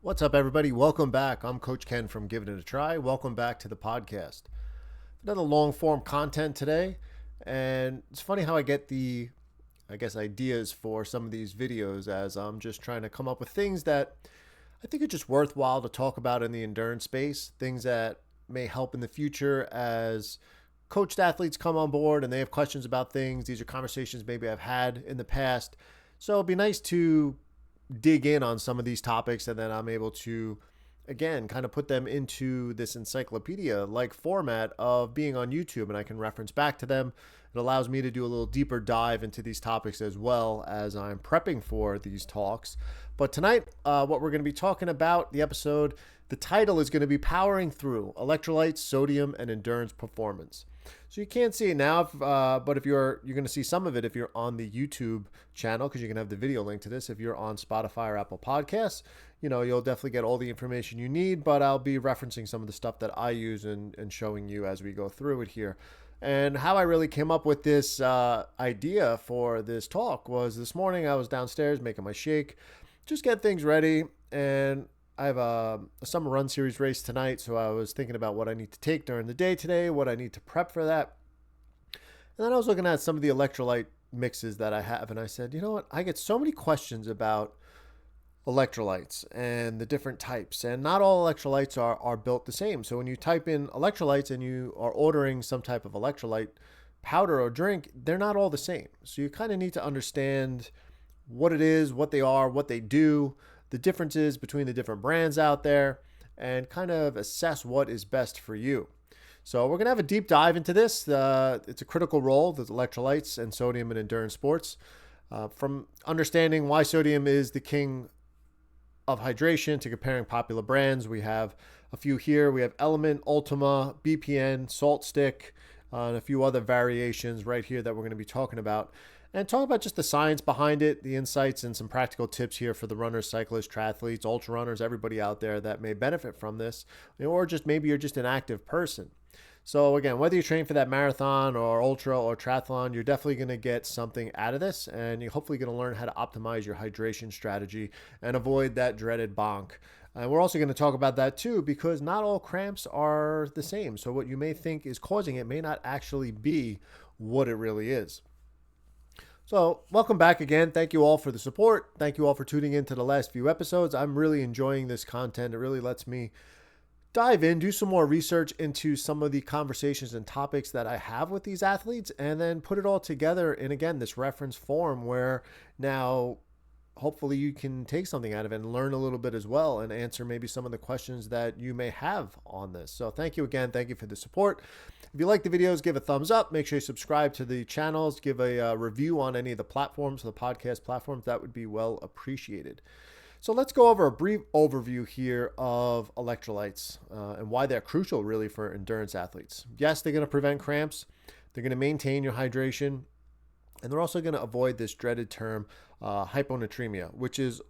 What's up, everybody? Welcome back. I'm Coach Ken from Giving It a Try. Welcome back to the podcast. Another long form content today. And it's funny how I get ideas for some of these videos as I'm just trying to come up with things that I think are just worthwhile to talk about in the endurance space, things that may help in the future as coached athletes come on board and they have questions about things. These are conversations maybe I've had in the past. So it'd be nice to dig in on some of these topics and then I'm able to again kind of put them into this encyclopedia like format of being on YouTube, and I can reference back to them. It allows me to do a little deeper dive into these topics as well as I'm prepping for these talks. But tonight, what we're going to be talking about, the title is going to be Powering Through Electrolytes, Sodium, and Endurance Performance. So you can't see it now, but if you're going to see some of it if you're on the YouTube channel, because you can have the video link to this. If you're on Spotify or Apple Podcasts, you'll definitely get all the information you need, but I'll be referencing some of the stuff that I use and showing you as we go through it here. And how I really came up with this idea for this talk was this morning I was downstairs making my shake, just get things ready, and I have a summer run series race tonight, so I was thinking about what I need to take during the day today, what I need to prep for that. And then I was looking at some of the electrolyte mixes that I have, and I said, you know what? I get so many questions about electrolytes and the different types, and not all electrolytes are built the same. So when you type in electrolytes and you are ordering some type of electrolyte powder or drink, they're not all the same. So you kind of need to understand what it is, what they are, what they do, the differences between the different brands out there, and kind of assess what is best for you. So we're going to have a deep dive into this. It's a critical role, the electrolytes and sodium in endurance sports. From understanding why sodium is the king of hydration to comparing popular brands, we have a few here. We have LMNT, Ultima, BPN, SaltStick, and a few other variations right here that we're going to be talking about. And talk about just the science behind it, the insights, and some practical tips here for the runners, cyclists, triathletes, ultra runners, everybody out there that may benefit from this, or just maybe you're just an active person. So again, whether you train for that marathon or ultra or triathlon, you're definitely going to get something out of this, and you're hopefully going to learn how to optimize your hydration strategy and avoid that dreaded bonk. And we're also going to talk about that too, because not all cramps are the same. So what you may think is causing it may not actually be what it really is. So welcome back again. Thank you all for the support. Thank you all for tuning in to the last few episodes. I'm really enjoying this content. It really lets me dive in, do some more research into some of the conversations and topics that I have with these athletes, and then put it all together in, again, this reference form where now hopefully you can take something out of it and learn a little bit as well and answer maybe some of the questions that you may have on this. So thank you again. Thank you for the support. If you like the videos, give a thumbs up. Make sure you subscribe to the channels. Give a review on any of the platforms, the podcast platforms. That would be well appreciated. So let's go over a brief overview here of electrolytes and why they're crucial really for endurance athletes. Yes, they're going to prevent cramps. They're going to maintain your hydration. And they're also going to avoid this dreaded term, hyponatremia, which is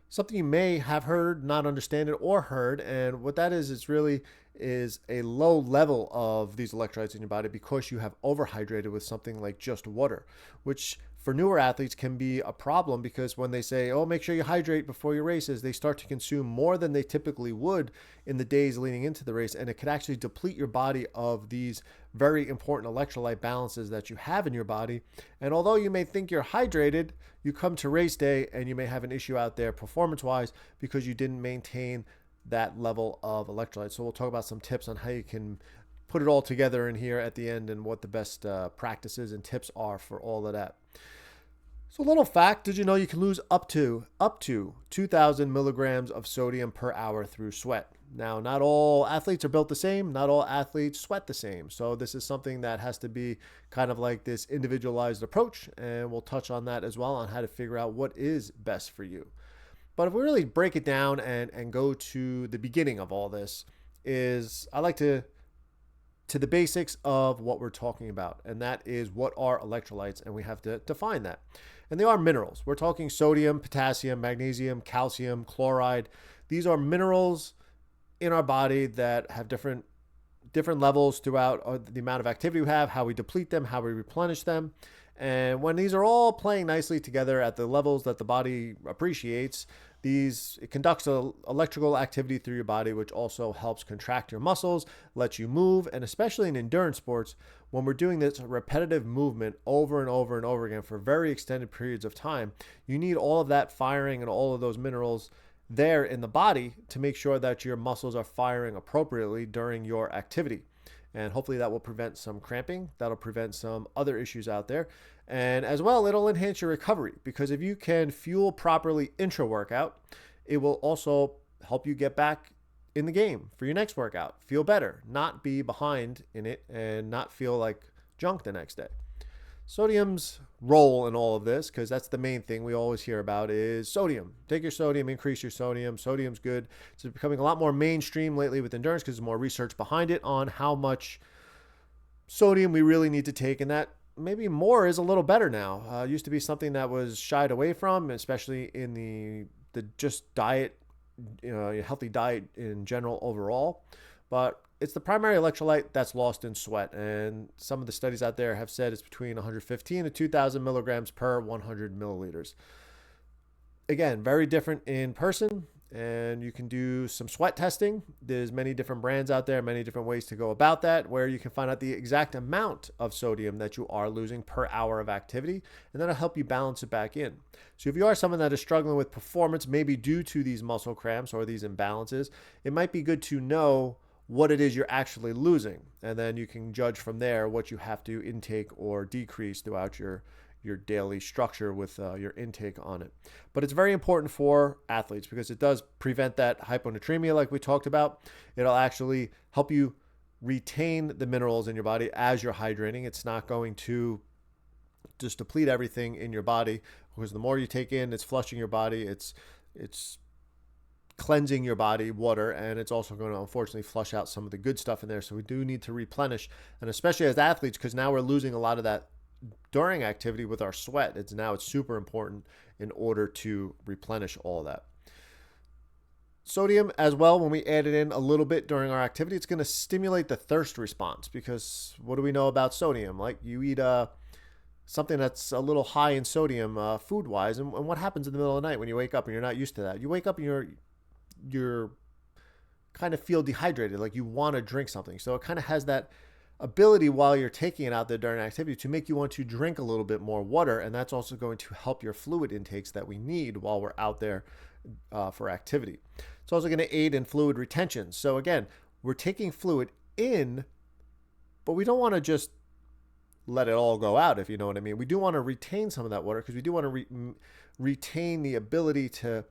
something you may have heard, not understand it, or heard. And what that is really is a low level of these electrolytes in your body because you have overhydrated with something like just water, which for newer athletes can be a problem because when they say, oh, make sure you hydrate before your races, they start to consume more than they typically would in the days leading into the race. And it could actually deplete your body of these very important electrolyte balances that you have in your body. And although you may think you're hydrated, you come to race day and you may have an issue out there performance-wise because you didn't maintain that level of electrolytes. So we'll talk about some tips on how you can put it all together in here at the end and what the best practices and tips are for all of that. So a little fact, did you know you can lose up to 2,000 milligrams of sodium per hour through sweat? Now, not all athletes are built the same. Not all athletes sweat the same. So this is something that has to be kind of like this individualized approach. And we'll touch on that as well on how to figure out what is best for you. But if we really break it down and go to the beginning of all this is I like to the basics of what we're talking about. And that is what are electrolytes, and we have to define that. And they are minerals. We're talking sodium, potassium, magnesium, calcium, chloride. These are minerals in our body that have different levels throughout the amount of activity we have, how we deplete them, how we replenish them. And when these are all playing nicely together at the levels that the body appreciates, It conducts electrical activity through your body, which also helps contract your muscles, lets you move, and especially in endurance sports, when we're doing this repetitive movement over and over and over again for very extended periods of time, you need all of that firing and all of those minerals there in the body to make sure that your muscles are firing appropriately during your activity. And hopefully that will prevent some cramping. That'll prevent some other issues out there. And as well, it'll enhance your recovery, because if you can fuel properly intra-workout, it will also help you get back in the game for your next workout. Feel better, not be behind in it, and not feel like junk the next day. Sodium's role in all of this, because that's the main thing we always hear about, is sodium. Take your sodium, increase your sodium. Sodium's good. It's becoming a lot more mainstream lately with endurance because there's more research behind it on how much sodium we really need to take, and that maybe more is a little better now. It used to be something that was shied away from, especially in the just diet, healthy diet in general overall. But it's the primary electrolyte that's lost in sweat. And some of the studies out there have said it's between 115 to 2,000 milligrams per 100 milliliters. Again, very different in person. And you can do some sweat testing. There's many different brands out there, many different ways to go about that, where you can find out the exact amount of sodium that you are losing per hour of activity, and that'll help you balance it back in. So if you are someone that is struggling with performance, maybe due to these muscle cramps or these imbalances, it might be good to know what it is you're actually losing, and then you can judge from there what you have to intake or decrease throughout your daily structure with your intake on it. But it's very important for athletes because it does prevent that hyponatremia like we talked about. It'll actually help you retain the minerals in your body as you're hydrating. It's not going to just deplete everything in your body, because the more you take in, it's flushing your body, it's cleansing your body, water, and it's also going to unfortunately flush out some of the good stuff in there. So we do need to replenish, and especially as athletes, because now we're losing a lot of that during activity with our sweat. It's super important in order to replenish all of that. Sodium as well, when we add it in a little bit during our activity, it's going to stimulate the thirst response, because what do we know about sodium? Like, you eat something that's a little high in sodium food wise, and what happens in the middle of the night when you wake up and you're not used to that? You wake up and you're kind of feel dehydrated, like you want to drink something. So it kind of has that ability while you're taking it out there during activity to make you want to drink a little bit more water, and that's also going to help your fluid intakes that we need while we're out there for activity. It's also going to aid in fluid retention. So again, we're taking fluid in, but we don't want to just let it all go out, if you know what I mean. We do want to retain some of that water, because we do want to retain the ability to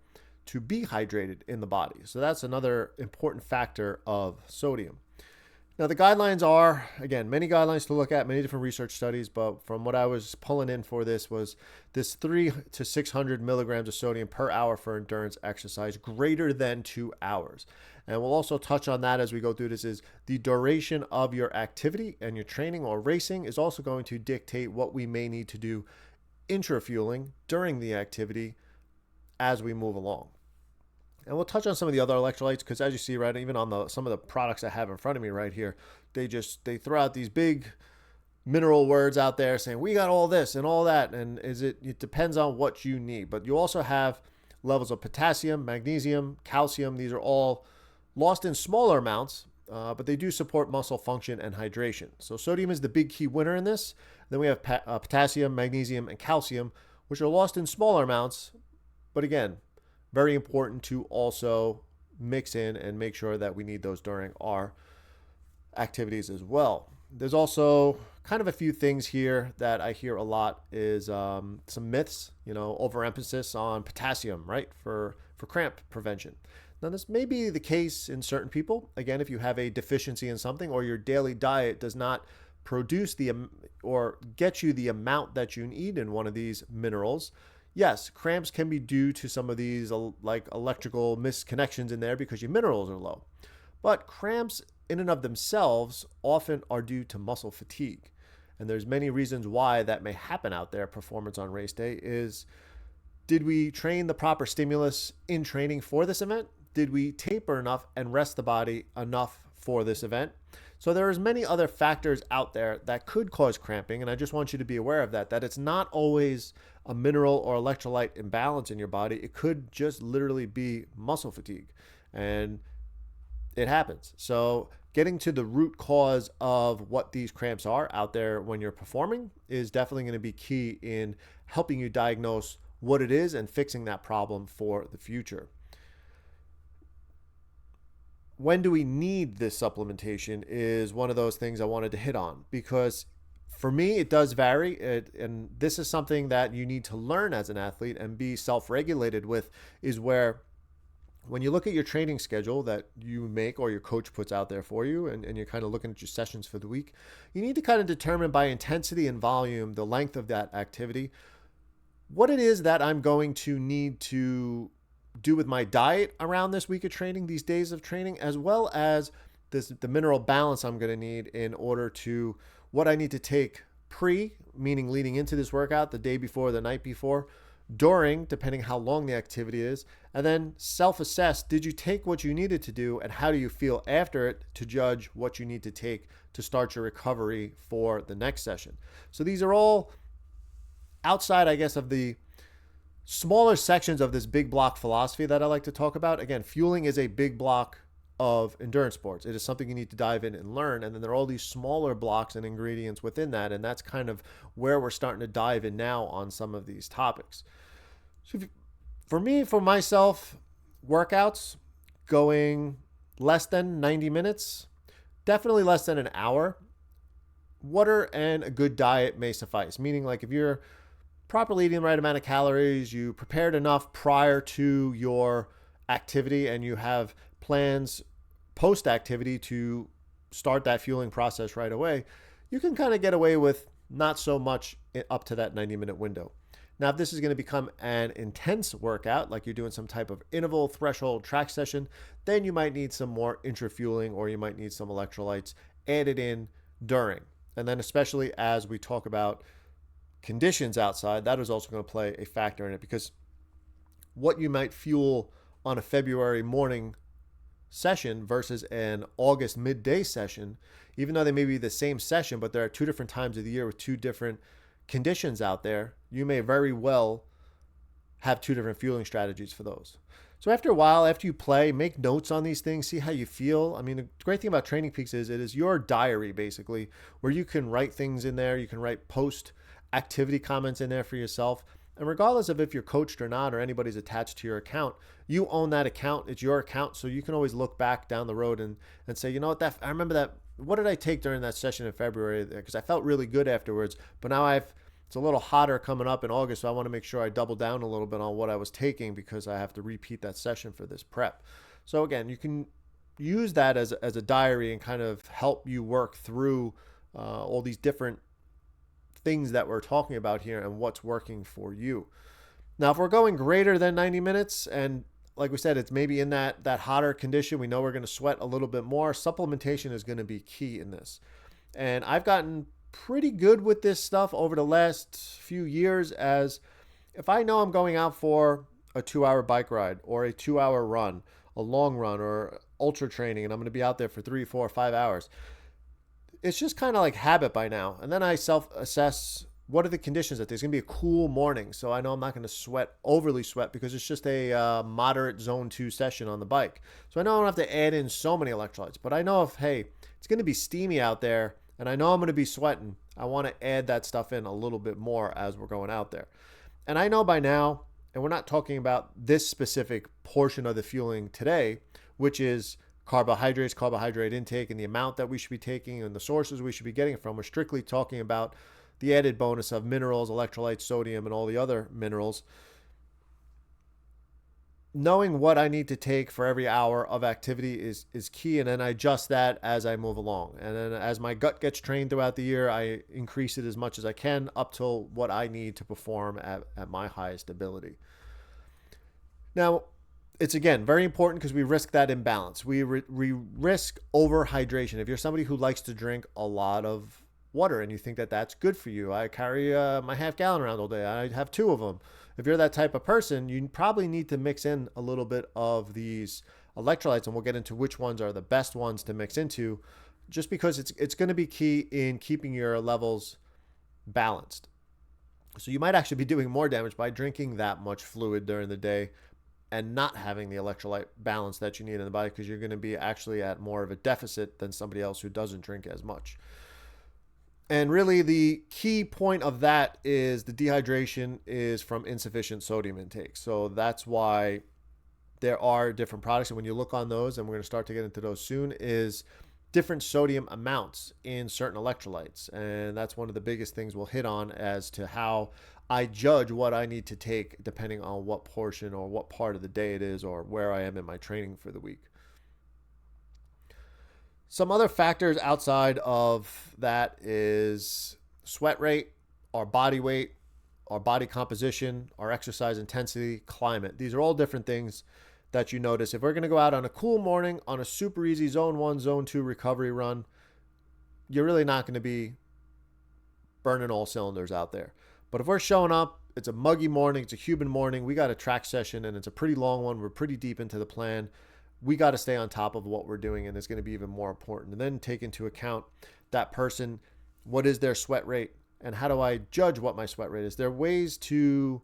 be hydrated in the body. So that's another important factor of sodium. Now, the guidelines are, again, many guidelines to look at, many different research studies, but from what I was pulling in for this was this 300 to 600 milligrams of sodium per hour for endurance exercise greater than 2 hours. And we'll also touch on that as we go through this, is the duration of your activity and your training or racing is also going to dictate what we may need to do intra-fueling during the activity as we move along. And we'll touch on some of the other electrolytes, because as you see, right, even on some of the products I have in front of me right here, they throw out these big mineral words out there saying we got all this and all that, and it depends on what you need. But you also have levels of potassium, magnesium, calcium. These are all lost in smaller amounts, but they do support muscle function and hydration. So sodium is the big key winner in this. Then we have potassium, magnesium, and calcium, which are lost in smaller amounts, but again, very important to also mix in and make sure that we need those during our activities as well. There's also kind of a few things here that I hear a lot is some myths, overemphasis on potassium, right, for cramp prevention. Now, this may be the case in certain people. Again, if you have a deficiency in something, or your daily diet does not produce or get you the amount that you need in one of these minerals, yes, cramps can be due to some of these like electrical misconnections in there because your minerals are low. But cramps in and of themselves often are due to muscle fatigue. And there's many reasons why that may happen out there. Performance on race day is, did we train the proper stimulus in training for this event? Did we taper enough and rest the body enough for this event? So there's many other factors out there that could cause cramping, and I just want you to be aware of that it's not always a mineral or electrolyte imbalance in your body. It could just literally be muscle fatigue, and it happens. So getting to the root cause of what these cramps are out there when you're performing is definitely going to be key in helping you diagnose what it is and fixing that problem for the future. When do we need this supplementation is one of those things I wanted to hit on, because for me, it does vary. And this is something that you need to learn as an athlete and be self-regulated with, is where when you look at your training schedule that you make or your coach puts out there for you, and you're kind of looking at your sessions for the week, you need to kind of determine by intensity and volume, the length of that activity, what it is that I'm going to need to do with my diet around this week of training, these days of training, as well as the mineral balance I'm going to need in order to what I need to take meaning leading into this workout, the day before, the night before, during, depending how long the activity is, and then self-assess, did you take what you needed to do and how do you feel after it to judge what you need to take to start your recovery for the next session. So these are all outside, I guess, of the smaller sections of this big block philosophy that I like to talk about. Again, fueling is a big block of endurance sports. It is something you need to dive in and learn. And then there are all these smaller blocks and ingredients within that. And that's kind of where we're starting to dive in now on some of these topics. So for myself, workouts going less than 90 minutes, definitely less than an hour. Water and a good diet may suffice. Meaning, like, if you're properly eating the right amount of calories, you prepared enough prior to your activity, and you have plans post-activity to start that fueling process right away, you can kind of get away with not so much up to that 90-minute window. Now, if this is going to become an intense workout, like you're doing some type of interval threshold track session, then you might need some more intra-fueling, or you might need some electrolytes added in during. And then especially as we talk about conditions outside, that is also going to play a factor in it, because what you might fuel on a February morning session versus an August midday session, even though they may be the same session, but there are two different times of the year with two different conditions out there, you may very well have two different fueling strategies for those. So after a while, after you play, make notes on these things, see how you feel. I mean, the great thing about Training Peaks is it is your diary, basically, where you can write things in there. You can write post activity comments in there for yourself. And regardless of if you're coached or not, or anybody's attached to your account, you own that account. It's your account. So you can always look back down the road and say, you know what, I remember that. What did I take during that session in February? Because I felt really good afterwards. But now it's a little hotter coming up in August. So I want to make sure I double down a little bit on what I was taking, because I have to repeat that session for this prep. So again, you can use that as a diary and kind of help you work through all these different things that we're talking about here and what's working for you. Now, if we're going greater than 90 minutes, and like we said, it's maybe in that hotter condition, we know we're going to sweat a little bit more, supplementation is going to be key in this. And I've gotten pretty good with this stuff over the last few years, as if I know I'm going out for a 2-hour bike ride or a 2-hour run, a long run, or ultra training, and I'm going to be out there for 3, 4, 5 hours, it's just kind of like habit by now. And then I self-assess, what are the conditions that there's going to be a cool morning. So I know I'm not going to overly sweat, because it's just a moderate zone 2 session on the bike. So I know I don't have to add in so many electrolytes, but I know if, hey, it's going to be steamy out there and I know I'm going to be sweating, I want to add that stuff in a little bit more as we're going out there. And I know by now, and we're not talking about this specific portion of the fueling today, which is carbohydrate intake and the amount that we should be taking and the sources we should be getting it from. We're strictly talking about the added bonus of minerals, electrolytes, sodium, and all the other minerals. Knowing what I need to take for every hour of activity is key, and then I adjust that as I move along. And then as my gut gets trained throughout the year, I increase it as much as I can up till what I need to perform at my highest ability. Now, it's, again, very important, because we risk that imbalance. We risk overhydration. If you're somebody who likes to drink a lot of water and you think that that's good for you, I carry my half gallon around all day. I have 2 of them. If you're that type of person, you probably need to mix in a little bit of these electrolytes, and we'll get into which ones are the best ones to mix into, just because it's going to be key in keeping your levels balanced. So you might actually be doing more damage by drinking that much fluid during the day and not having the electrolyte balance that you need in the body, because you're going to be actually at more of a deficit than somebody else who doesn't drink as much. And really the key point of that is the dehydration is from insufficient sodium intake. So that's why there are different products. And when you look on those, and we're going to start to get into those soon, is different sodium amounts in certain electrolytes. And that's one of the biggest things we'll hit on as to how I judge what I need to take depending on what portion or what part of the day it is or where I am in my training for the week. Some other factors outside of that is sweat rate, our body weight, our body composition, our exercise intensity, climate. These are all different things that you notice. If we're going to go out on a cool morning on a super easy zone 1, zone 2 recovery run, you're really not going to be burning all cylinders out there. But if we're showing up, it's a muggy morning, it's a humid morning, we got a track session and it's a pretty long one, we're pretty deep into the plan, we got to stay on top of what we're doing, and it's going to be even more important. And then take into account that person, what is their sweat rate, and how do I judge what my sweat rate is? There are ways to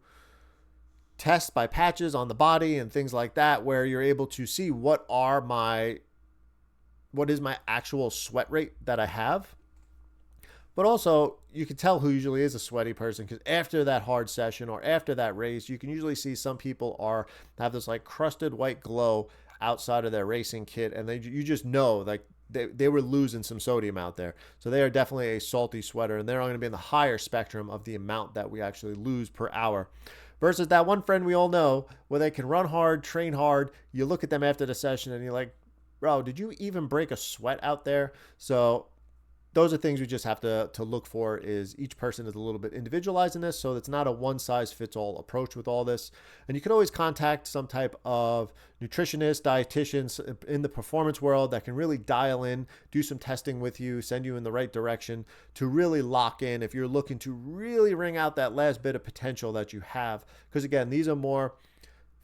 test by patches on the body and things like that, where you're able to see what is my actual sweat rate that I have. But also, you can tell who usually is a sweaty person, because after that hard session or after that race, you can usually see some people have this like crusted white glow outside of their racing kit, and you just know like they were losing some sodium out there. So they are definitely a salty sweater, and they're going to be in the higher spectrum of the amount that we actually lose per hour. Versus that one friend we all know where they can run hard, train hard. You look at them after the session and you're like, bro, did you even break a sweat out there? So those are things we just have to look for. Is each person is a little bit individualized in this, so it's not a one-size-fits-all approach with all this. And you can always contact some type of nutritionist, dietitians in the performance world that can really dial in, do some testing with you, send you in the right direction to really lock in if you're looking to really wring out that last bit of potential that you have. Because again, these are more,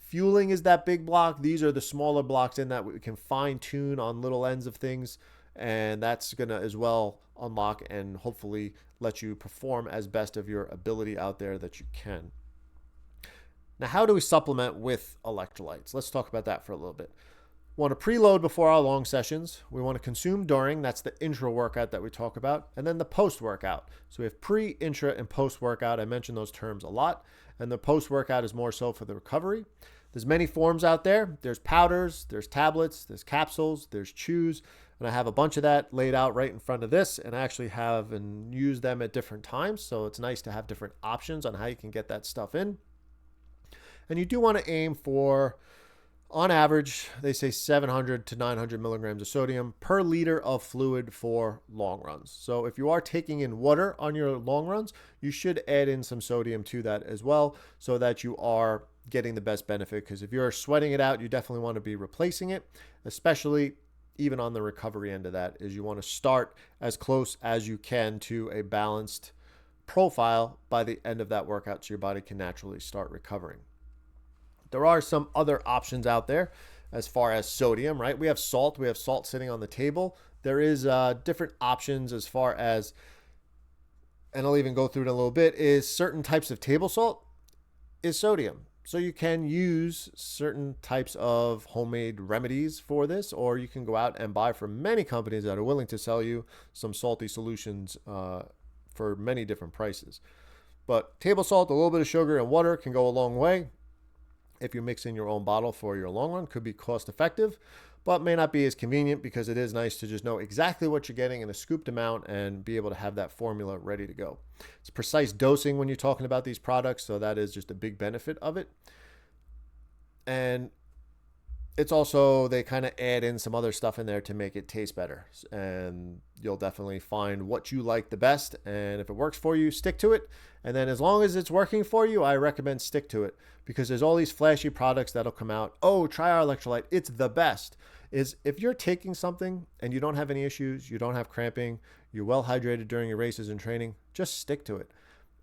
fueling is that big block. These are the smaller blocks in that we can fine tune on little ends of things. And that's going to as well unlock and hopefully let you perform as best of your ability out there that you can. Now, how do we supplement with electrolytes? Let's talk about that for a little bit. We want to preload before our long sessions. We want to consume during. That's the intra workout that we talk about. And then the post workout. So we have pre, intra, and post workout. I mention those terms a lot. And the post workout is more so for the recovery. There's many forms out there. There's powders, there's tablets, there's capsules, there's chews. And I have a bunch of that laid out right in front of this, and I actually have and use them at different times. So it's nice to have different options on how you can get that stuff in. And you do want to aim for, on average, they say 700 to 900 milligrams of sodium per liter of fluid for long runs. So if you are taking in water on your long runs, you should add in some sodium to that as well, so that you are getting the best benefit. Because if you're sweating it out, you definitely want to be replacing it, especially even on the recovery end of that, is you want to start as close as you can to a balanced profile by the end of that workout so your body can naturally start recovering. There are some other options out there as far as sodium, right? We have salt sitting on the table. There is different options as far as, and I'll even go through it a little bit, is certain types of table salt is sodium. So you can use certain types of homemade remedies for this, or you can go out and buy from many companies that are willing to sell you some salty solutions for many different prices. But table salt, a little bit of sugar and water can go a long way. If you mix in your own bottle for your long run, could be cost effective, but may not be as convenient, because it is nice to just know exactly what you're getting in a scooped amount and be able to have that formula ready to go. It's precise dosing when you're talking about these products, so that is just a big benefit of it. And it's also, they kind of add in some other stuff in there to make it taste better, and you'll definitely find what you like the best. And if it works for you, stick to it. And then as long as it's working for you, I recommend stick to it, because there's all these flashy products that'll come out. Oh, try our electrolyte, it's the best. Is if you're taking something and you don't have any issues, you don't have cramping, you're well hydrated during your races and training, just stick to it.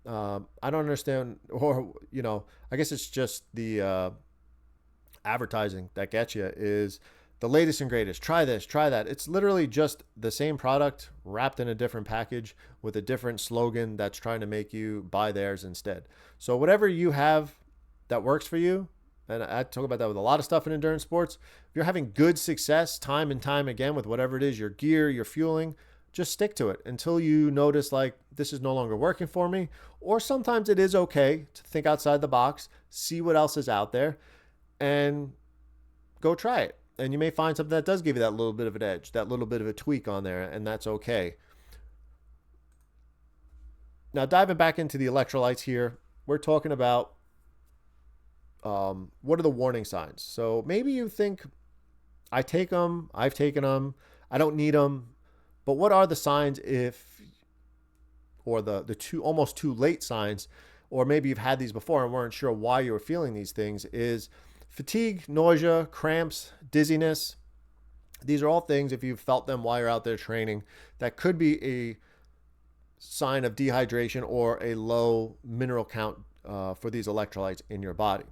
I don't understand, or I guess it's just the advertising that gets you, is the latest and greatest. Try this, try that. It's literally just the same product wrapped in a different package with a different slogan that's trying to make you buy theirs instead. So whatever you have that works for you, and I talk about that with a lot of stuff in endurance sports, if you're having good success time and time again with whatever it is, your gear, your fueling, just stick to it until you notice like this is no longer working for me. Or sometimes it is okay to think outside the box, see what else is out there, and go try it. And you may find something that does give you that little bit of an edge, that little bit of a tweak on there, and that's okay. Now, diving back into the electrolytes here, we're talking about what are the warning signs. So maybe you think, I take them, I've taken them, I don't need them, but what are the signs or the almost too late signs, or maybe you've had these before and weren't sure why you were feeling these things, is fatigue, nausea, cramps, dizziness. These are all things, if you've felt them while you're out there training, that could be a sign of dehydration or a low mineral count for these electrolytes in your body.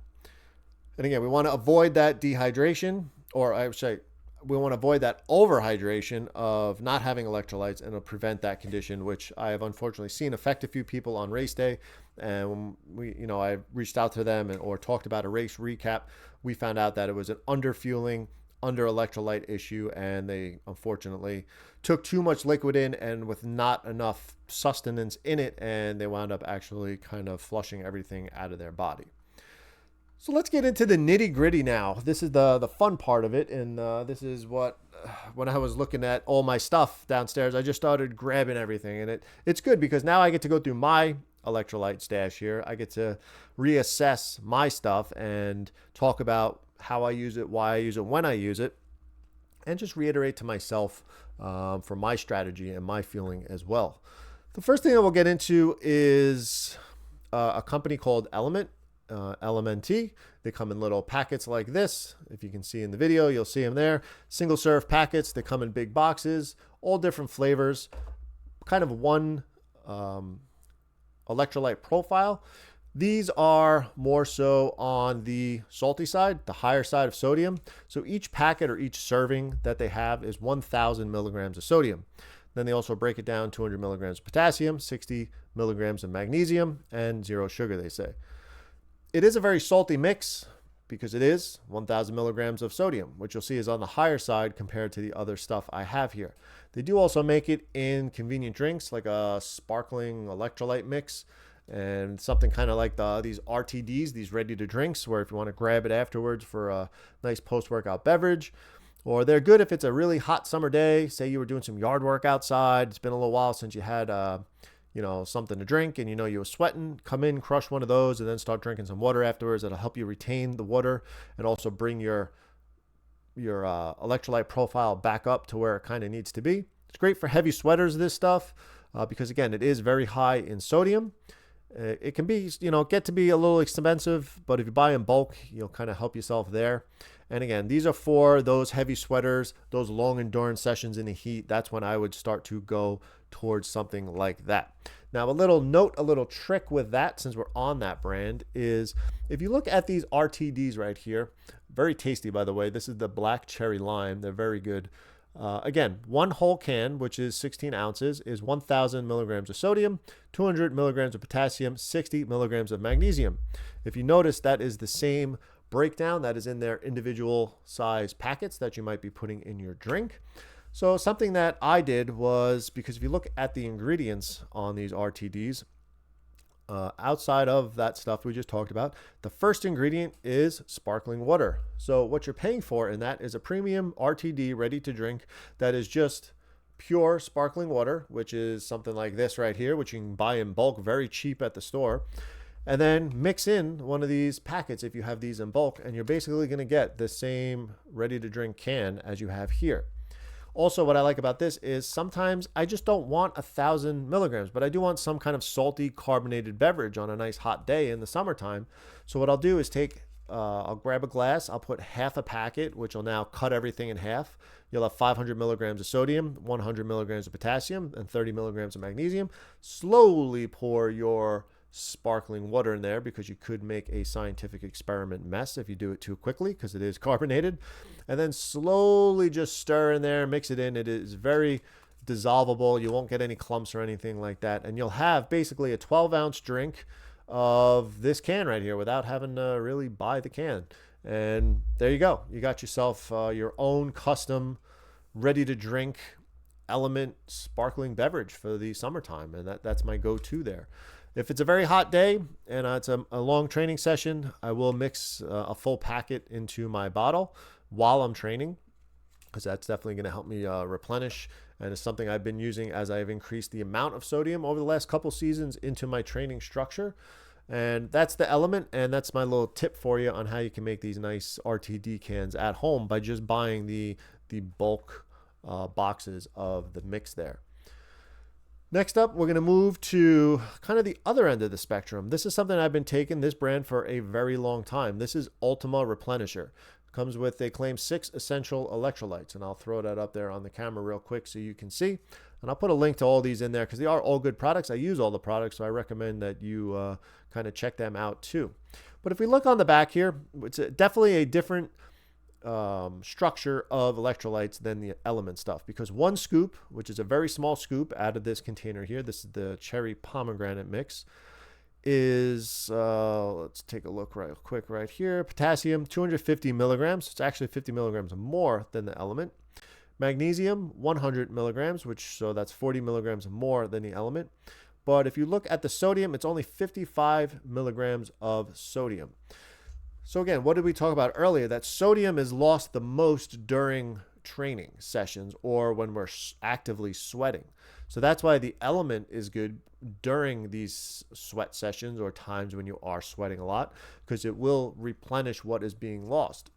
And again, we want to avoid that dehydration, or I would say we want to avoid that overhydration of not having electrolytes, and it'll prevent that condition, which I have unfortunately seen affect a few people on race day. And when I reached out to them or talked about a race recap, we found out that it was an underfueling, under electrolyte issue, and they unfortunately took too much liquid in and with not enough sustenance in it, and they wound up actually kind of flushing everything out of their body. So let's get into the nitty gritty now. This is the fun part of it. And this is what, when I was looking at all my stuff downstairs, I just started grabbing everything. And it's good because now I get to go through my electrolyte stash here. I get to reassess my stuff and talk about how I use it, why I use it, when I use it, and just reiterate to myself for my strategy and my feeling as well. The first thing that we'll get into is a company called LMNT. They come in little packets like this. If you can see in the video, you'll see them there. Single serve packets. They come in big boxes, all different flavors, kind of one electrolyte profile. These are more so on the salty side, the higher side of sodium. So each packet or each serving that they have is 1,000 milligrams of sodium. Then they also break it down, 200 milligrams of potassium, 60 milligrams of magnesium, and 0 sugar, they say. It is a very salty mix because it is 1,000 milligrams of sodium, which you'll see is on the higher side compared to the other stuff I have here. They do also make it in convenient drinks like a sparkling electrolyte mix and something kind of like these RTDs, these ready to drinks, where if you want to grab it afterwards for a nice post-workout beverage. Or they're good if it's a really hot summer day. Say you were doing some yard work outside. It's been a little while since you had something to drink, and you were sweating. Come in, crush one of those, and then start drinking some water afterwards. That'll help you retain the water and also bring your electrolyte profile back up to where it kind of needs to be. It's great for heavy sweaters, this stuff, because again, it is very high in sodium. It can be, get to be a little expensive, but if you buy in bulk, you'll kind of help yourself there. And again, these are for those heavy sweaters, those long endurance sessions in the heat. That's when I would start to go towards something like that. Now, a little trick with that, since we're on that brand, is if you look at these RTDs right here, very tasty, by the way. This is the black cherry lime. They're very good. Again, one whole can, which is 16 ounces, is 1,000 milligrams of sodium, 200 milligrams of potassium, 60 milligrams of magnesium. If you notice, that is the same breakdown that is in their individual size packets that you might be putting in your drink. So something that I did was, because if you look at the ingredients on these RTDs, outside of that stuff we just talked about, the first ingredient is sparkling water. So what you're paying for in that is a premium RTD ready to drink that is just pure sparkling water, which is something like this right here, which you can buy in bulk very cheap at the store. And then mix in one of these packets if you have these in bulk, and you're basically going to get the same ready to drink can as you have here. Also, what I like about this is sometimes I just don't want 1,000 milligrams, but I do want some kind of salty carbonated beverage on a nice hot day in the summertime. So what I'll do is I'll grab a glass, I'll put half a packet, which will now cut everything in half. You'll have 500 milligrams of sodium, 100 milligrams of potassium, and 30 milligrams of magnesium. Slowly pour your sparkling water in there because you could make a scientific experiment mess if you do it too quickly because it is carbonated. And then slowly just stir in there, mix it in. It is very dissolvable. You won't get any clumps or anything like that. And you'll have basically a 12-ounce drink of this can right here without having to really buy the can. And there you go. You got yourself your own custom, ready to drink LMNT sparkling beverage for the summertime. And that's my go-to there. If it's a very hot day and it's a long training session, I will mix a full packet into my bottle while I'm training, because that's definitely going to help me replenish. And it's something I've been using as I've increased the amount of sodium over the last couple seasons into my training structure. And that's the LMNT, and that's my little tip for you on how you can make these nice RTD cans at home by just buying the bulk boxes of the mix there. Next up, we're going to move to kind of the other end of the spectrum. This is something I've been taking this brand for a very long time. This is Ultima Replenisher. Comes with, they claim, 6 essential electrolytes, and I'll throw that up there on the camera real quick so you can see. And I'll put a link to all these in there because they are all good products. I use all the products, so I recommend that you kind of check them out too. But if we look on the back here, it's definitely a different structure of electrolytes than the LMNT stuff, because one scoop, which is a very small scoop out of this container here, this is the cherry pomegranate mix, is let's take a look right quick right here. Potassium 250 milligrams. It's actually 50 milligrams more than the LMNT. Magnesium 100 milligrams, so that's 40 milligrams more than the LMNT. But if you look at the sodium, it's only 55 milligrams of sodium. So again, what did we talk about earlier? That sodium is lost the most during training sessions or when we're actively sweating. So that's why the LMNT is good during these sweat sessions or times when you are sweating a lot, because it will replenish what is being lost.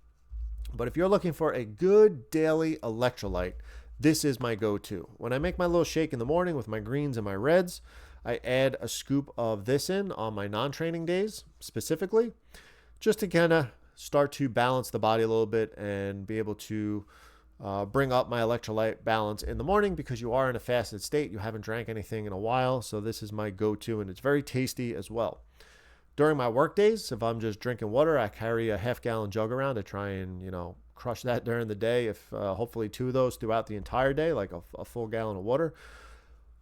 But if you're looking for a good daily electrolyte, this is my go-to. When I make my little shake in the morning with my greens and my reds, I add a scoop of this in on my non-training days specifically, just to kind of start to balance the body a little bit and be able to bring up my electrolyte balance in the morning, because you are in a fasted state. You haven't drank anything in a while. So this is my go-to, and it's very tasty as well. During my work days, if I'm just drinking water, I carry a half-gallon jug around to try and, crush that during the day. If hopefully 2 of those throughout the entire day, like a full gallon of water.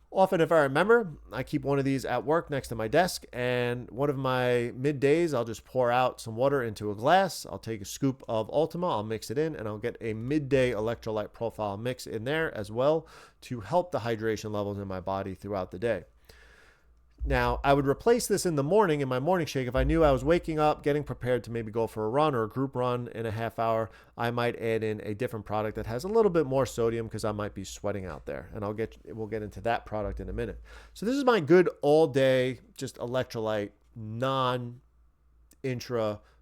Often, if I remember, I keep one of these at work next to my desk, and one of my middays, I'll just pour out some water into a glass. I'll take a scoop of Ultima, I'll mix it in, and I'll get a midday electrolyte profile mix in there as well to help the hydration levels in my body throughout the day. Now, I would replace this in the morning in my morning shake. If I knew I was waking up, getting prepared to maybe go for a run or a group run in a half hour, I might add in a different product that has a little bit more sodium because I might be sweating out there. And we'll get into that product in a minute. So this is my good all day, just electrolyte, non-intra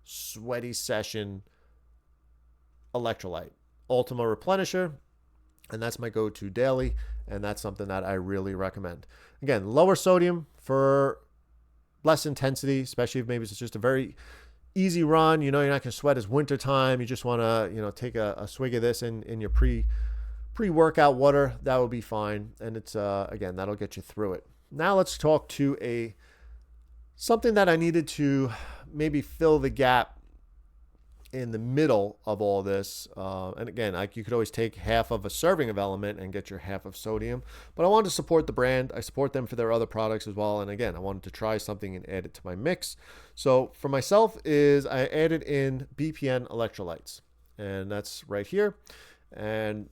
sweaty session electrolyte. Ultima Replenisher. And that's my go-to daily, and that's something that I really recommend. Again, lower sodium for less intensity, especially if maybe it's just a very easy run. You're not going to sweat as wintertime. You just want to, take a swig of this in your pre-workout water. That will be fine, and it's again, that'll get you through it. Now let's talk to something that I needed to maybe fill the gap in the middle of all this. And again, you could always take half of a serving of LMNT and get your half of sodium. But I wanted to support the brand. I support them for their other products as well. And again, I wanted to try something and add it to my mix. So for myself I added in BPN Electrolytes. And that's right here. And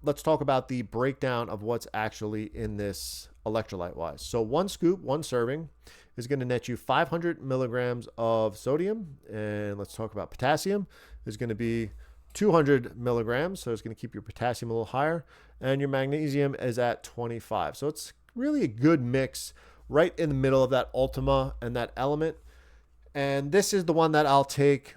let's talk about the breakdown of what's actually in this electrolyte-wise. So 1 scoop, 1 serving, is going to net you 500 milligrams of sodium. And let's talk about potassium. Is going to be 200 milligrams, so it's going to keep your potassium a little higher. And your magnesium is at 25. So it's really a good mix right in the middle of that Ultima and that LMNT. And this is the one that I'll take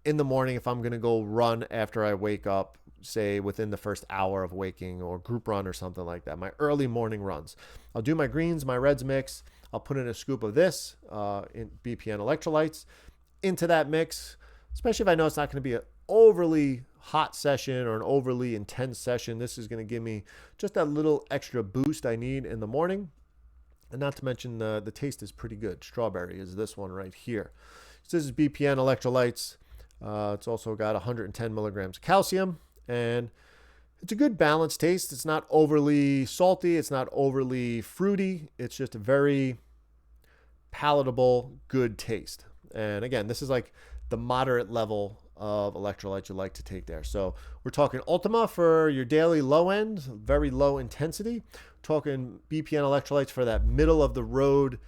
in the morning if I'm going to go run after I wake up, say within the first hour of waking, or group run or something like that. My early morning runs. I'll do my greens, my reds mix. I'll put in a scoop of this in BPN Electrolytes into that mix, especially if I know it's not going to be an overly hot session or an overly intense session. This is going to give me just that little extra boost I need in the morning. And not to mention the taste is pretty good. Strawberry is this one right here. So this is BPN Electrolytes. It's also got 110 milligrams of calcium, and it's a good balanced taste. It's not overly salty. It's not overly fruity. It's just a very palatable, good taste. And again, this is like the moderate level of electrolytes you like to take there. So we're talking Ultima for your daily low end, very low intensity. We're talking BPN Electrolytes for that middle of the road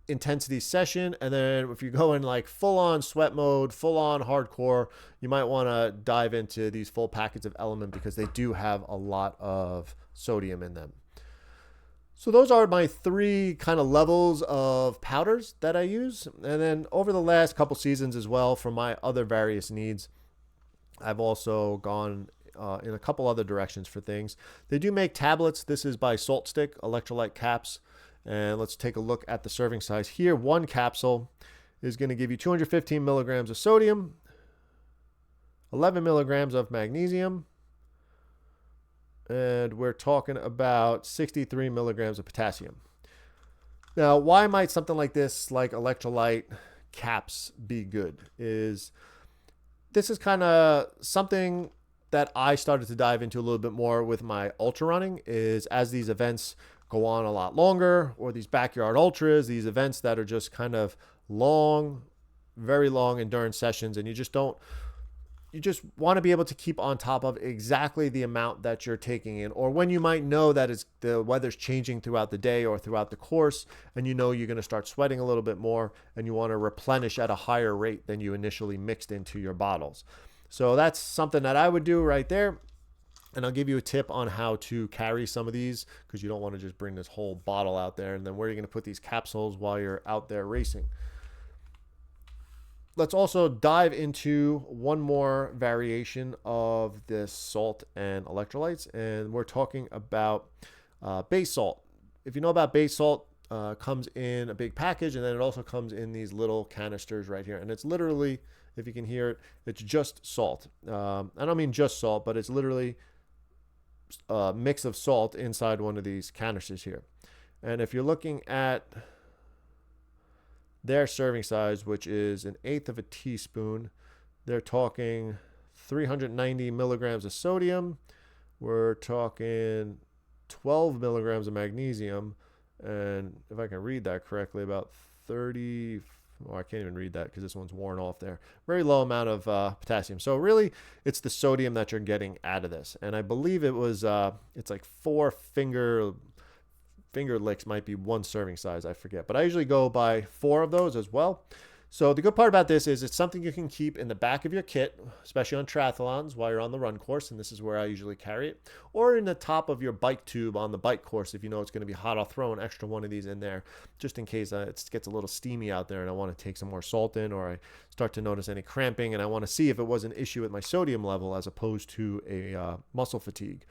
intensity session. And then if you're going like full on sweat mode, full on hardcore, you might want to dive into these full packets of LMNT because they do have a lot of sodium in them. So those are my three kind of levels of powders that I use. And then over the last couple seasons as well, for my other various needs, I've also gone in a couple other directions for things. They do make tablets. This is by SaltStick Electrolyte Caps. And let's take a look at the serving size here. One capsule is going to give you 215 milligrams of sodium, 11 milligrams of magnesium, and we're talking about 63 milligrams of potassium. Now, why might something like this, like electrolyte caps, be good? This is kind of something that I started to dive into a little bit more with my ultra running, is as these events go on a lot longer, or these backyard ultras, these events that are just kind of long, very long endurance sessions, and you just want to be able to keep on top of exactly the amount that you're taking in, or when you might know that the weather's changing throughout the day or throughout the course, and you know you're going to start sweating a little bit more, and you want to replenish at a higher rate than you initially mixed into your bottles. So that's something that I would do right there. And I'll give you a tip on how to carry some of these, because you don't want to just bring this whole bottle out there, and then where are you going to put these capsules while you're out there racing? Let's also dive into one more variation of this salt and electrolytes, and we're talking about base salt. If you know about base salt, comes in a big package, and then it also comes in these little canisters right here. And it's literally, if you can hear it, it's just salt. I don't mean just salt, but it's literally a mix of salt inside one of these canisters here. And if you're looking at their serving size, which is 1/8 of a teaspoon, they're talking 390 milligrams of sodium. We're talking 12 milligrams of magnesium. And if I can read that correctly, about 30, I can't even read that because this one's worn off there. Very low amount of potassium. So really, it's the sodium that you're getting out of this. And I believe it's like 4 finger licks might be one serving size, I forget, but I usually go by 4 of those as well. So the good part about this is it's something you can keep in the back of your kit, especially on triathlons while you're on the run course, and this is where I usually carry it, or in the top of your bike tube on the bike course. If you know it's going to be hot, I'll throw an extra one of these in there just in case it gets a little steamy out there and I want to take some more salt in, or I start to notice any cramping and I want to see if it was an issue with my sodium level as opposed to a muscle fatigue.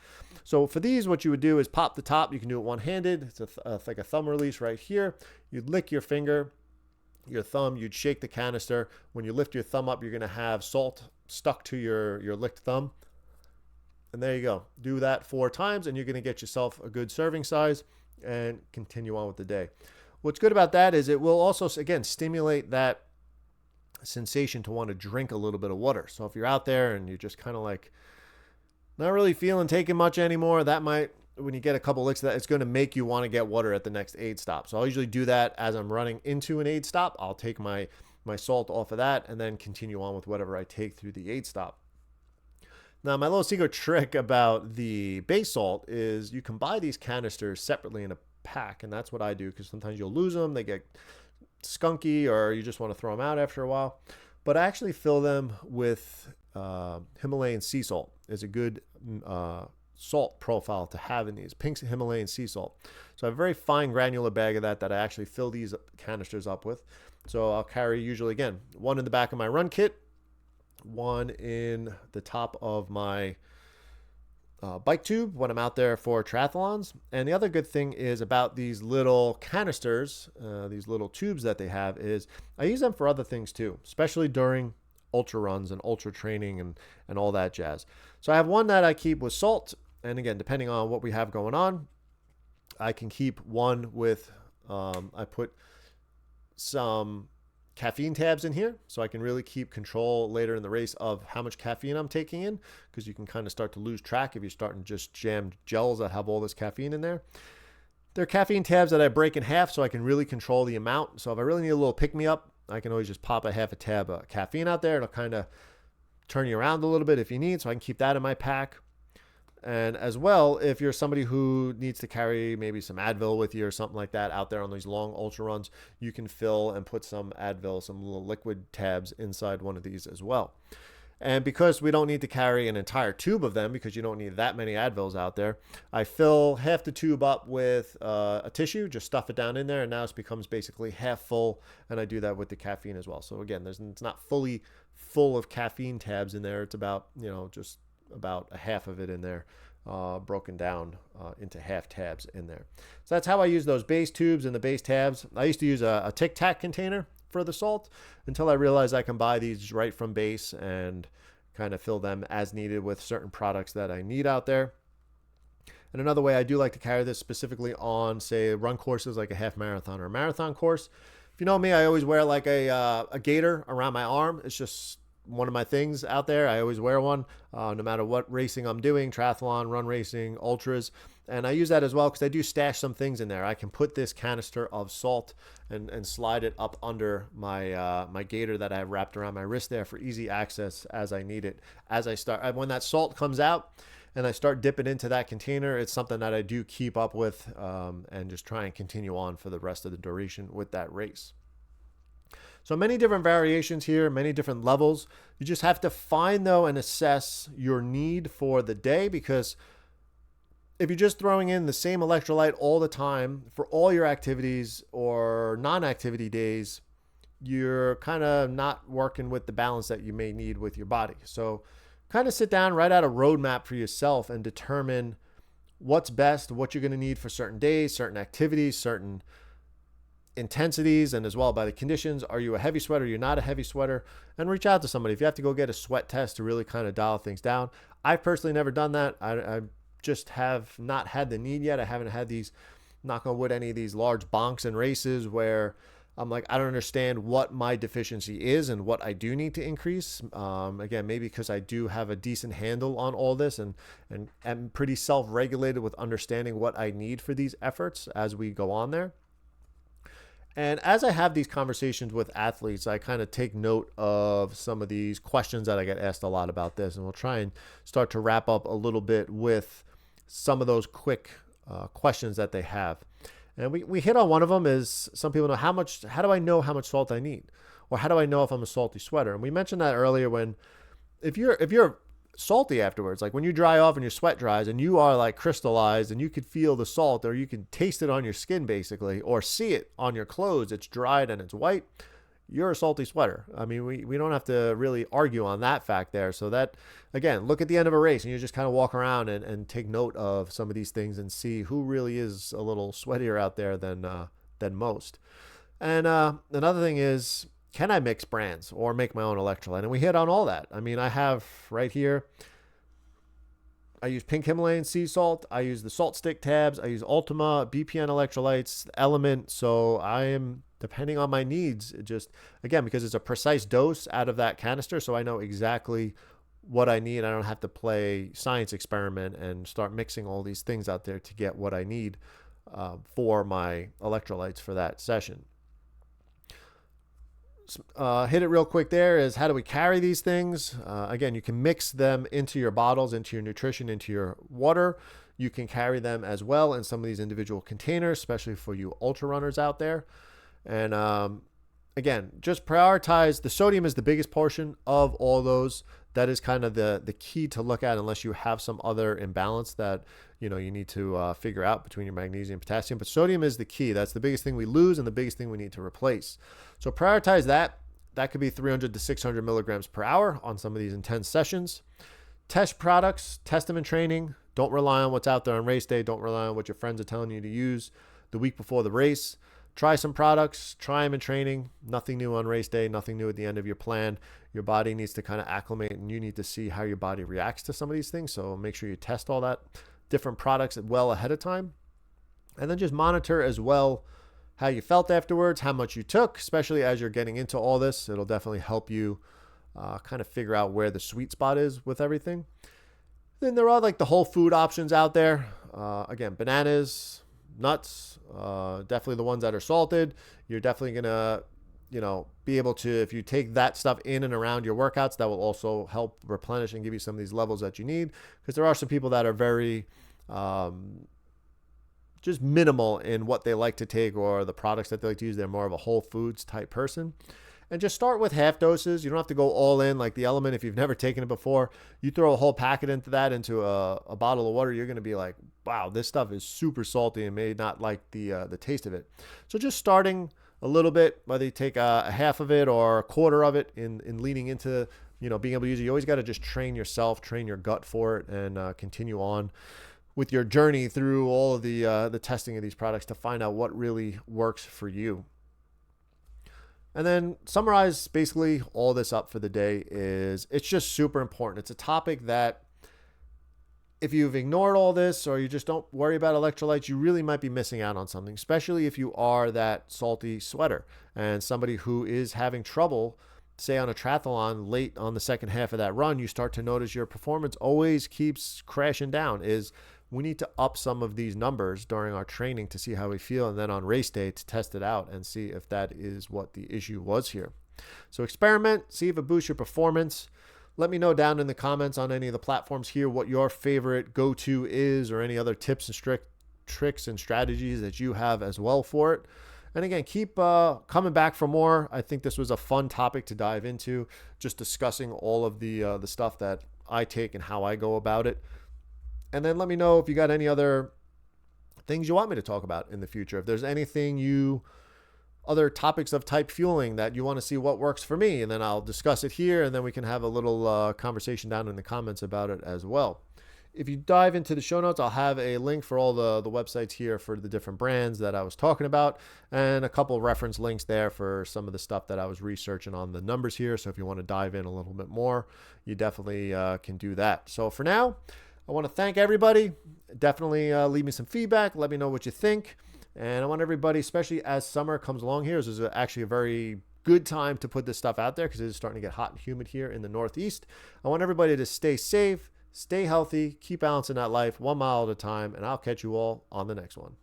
So for these, what you would do is pop the top. You can do it one-handed. It's like a thumb release right here. You'd lick your thumb, you'd shake the canister. When you lift your thumb up, you're going to have salt stuck to your licked thumb. And there you go. Do that 4 times and you're going to get yourself a good serving size and continue on with the day. What's good about that is it will also, again, stimulate that sensation to want to drink a little bit of water. So if you're out there and you're just kind of like not really feeling taking much anymore, that might, when you get a couple licks of that, it's going to make you want to get water at the next aid stop. So I'll usually do that as I'm running into an aid stop. I'll take my salt off of that and then continue on with whatever I take through the aid stop. Now, my little secret trick about the base salt is you can buy these canisters separately in a pack, and that's what I do because sometimes you'll lose them. They get skunky or you just want to throw them out after a while. But I actually fill them with Himalayan sea salt. It's a good salt profile to have in these. Pink Himalayan sea salt. So I have a very fine granular bag of that I actually fill these canisters up with. So I'll carry usually, again, one in the back of my run kit, one in the top of my bike tube when I'm out there for triathlons. And the other good thing is about these little canisters, these little tubes that they have, is I use them for other things too, especially during ultra runs and ultra training and all that jazz. So I have one that I keep with salt. And again, depending on what we have going on, I can keep one with I put some caffeine tabs in here so I can really keep control later in the race of how much caffeine I'm taking in, because you can kind of start to lose track if you're starting to just jam gels that have all this caffeine in there. They're caffeine tabs that I break in half so I can really control the amount. So if I really need a little pick-me-up, I can always just pop a half a tab of caffeine out there. It'll kind of turn you around a little bit if you need, so I can keep that in my pack. And as well, if you're somebody who needs to carry maybe some Advil with you or something like that out there on these long ultra runs, you can fill and put some Advil, some little liquid tabs inside one of these as well. And because we don't need to carry an entire tube of them, because you don't need that many Advils out there, I fill half the tube up with a tissue, just stuff it down in there, and now it becomes basically half full. And I do that with the caffeine as well. So again, it's not fully full of caffeine tabs in there. It's about, just about a half of it in there, broken down into half tabs in there. So that's how I use those base tubes and the base tabs. I used to use a Tic Tac container for the salt until I realized I can buy these right from base and kind of fill them as needed with certain products that I need out there. And another way I do like to carry this specifically on, say, run courses like a half marathon or a marathon course. If you know me, I always wear like a gaiter around my arm. It's just one of my things out there. I always wear one, no matter what racing I'm doing, triathlon, run racing, ultras. And I use that as well because I do stash some things in there. I can put this canister of salt and slide it up under my gaiter that I have wrapped around my wrist there for easy access as I need it. As I start, when that salt comes out and I start dipping into that container, it's something that I do keep up with and just try and continue on for the rest of the duration with that race. So many different variations here, many different levels. You just have to find, though, and assess your need for the day, because if you're just throwing in the same electrolyte all the time for all your activities or non-activity days, you're kind of not working with the balance that you may need with your body. So kind of sit down, write out a roadmap for yourself and determine what's best, what you're going to need for certain days, certain activities, certain intensities, and as well by the conditions. Are you a heavy sweater? You're not a heavy sweater? And reach out to somebody if you have to go get a sweat test to really kind of dial things down. I've personally never done that. I just have not had the need yet. I haven't had these, knock on wood, any of these large bonks and races where I'm like, I don't understand what my deficiency is and what I do need to increase. Again, maybe because I do have a decent handle on all this and am pretty self-regulated with understanding what I need for these efforts as we go on there. And as I have these conversations with athletes, I kind of take note of some of these questions that I get asked a lot about this. And we'll try and start to wrap up a little bit with some of those quick questions that they have. And we hit on one of them is some people know how do I know how much salt I need? Or how do I know if I'm a salty sweater? And we mentioned that earlier when if you're salty afterwards, like when you dry off and your sweat dries and you are like crystallized and you could feel the salt, or you can taste it on your skin basically, or see it on your clothes, it's dried and it's white, you're a salty sweater. I mean, we don't have to really argue on that fact there. So that, again, look at the end of a race and you just kind of walk around and take note of some of these things and see who really is a little sweatier out there than most. And another thing is, can I mix brands or make my own electrolyte? And we hit on all that. I mean, I have right here, I use pink Himalayan sea salt. I use the SaltStick tabs. I use Ultima, BPN Electrolytes, LMNT. So I am, depending on my needs, just, again, because it's a precise dose out of that canister, so I know exactly what I need. I don't have to play science experiment and start mixing all these things out there to get what I need for my electrolytes for that session. Hit it real quick there is how do we carry these things? Again, you can mix them into your bottles, into your nutrition, into your water. You can carry them as well in some of these individual containers, especially for you ultra runners out there. And again, just prioritize. The sodium is the biggest portion of all those. That is kind of the key to look at, unless you have some other imbalance that you need to figure out between your magnesium and potassium. But sodium is the key. That's the biggest thing we lose and the biggest thing we need to replace. So prioritize that. That could be 300 to 600 milligrams per hour on some of these intense sessions. Test products, test them in training. Don't rely on what's out there on race day. Don't rely on what your friends are telling you to use the week before the race. Try some products, try them in training. Nothing new on race day, nothing new at the end of your plan. Your body needs to kind of acclimate, and you need to see how your body reacts to some of these things. So make sure you test all that different products well ahead of time. And then just monitor as well how you felt afterwards, how much you took, especially as you're getting into all this. It'll definitely help you kind of figure out where the sweet spot is with everything. Then there are like the whole food options out there. Again, bananas, nuts, definitely the ones that are salted. You're definitely going to, be able to, if you take that stuff in and around your workouts, that will also help replenish and give you some of these levels that you need. Because there are some people that are very just minimal in what they like to take or the products that they like to use. They're more of a whole foods type person. And just start with half doses. You don't have to go all in like the LMNT. If you've never taken it before, you throw a whole packet into that, into a bottle of water, you're going to be like, wow, this stuff is super salty and may not like the taste of it. So just starting a little bit, whether you take a half of it or a quarter of it in leading into, being able to use it. You always got to just train yourself, train your gut for it, and continue on with your journey through all of the testing of these products to find out what really works for you. And then summarize basically all this up for the day is it's just super important. It's a topic that if you've ignored all this or you just don't worry about electrolytes, you really might be missing out on something, especially if you are that salty sweater and somebody who is having trouble, say on a triathlon late on the second half of that run, you start to notice your performance always keeps crashing down. We need to up some of these numbers during our training to see how we feel, and then on race day to test it out and see if that is what the issue was here. So experiment, see if it boosts your performance. Let me know down in the comments on any of the platforms here what your favorite go-to is, or any other tips and tricks and strategies that you have as well for it. And again, keep coming back for more. I think this was a fun topic to dive into, just discussing all of the stuff that I take and how I go about it. And then let me know if you got any other things you want me to talk about in the future. If there's anything other topics of type fueling that you want to see what works for me, and then I'll discuss it here, and then we can have a little conversation down in the comments about it as well. If you dive into the show notes, I'll have a link for all the websites here for the different brands that I was talking about, and a couple of reference links there for some of the stuff that I was researching on the numbers here. So if you want to dive in a little bit more, you definitely can do that. So for now, I want to thank everybody. Definitely leave me some feedback. Let me know what you think. And I want everybody, especially as summer comes along here, this is actually a very good time to put this stuff out there because it is starting to get hot and humid here in the Northeast. I want everybody to stay safe, stay healthy, keep balancing that life 1 mile at a time, and I'll catch you all on the next one.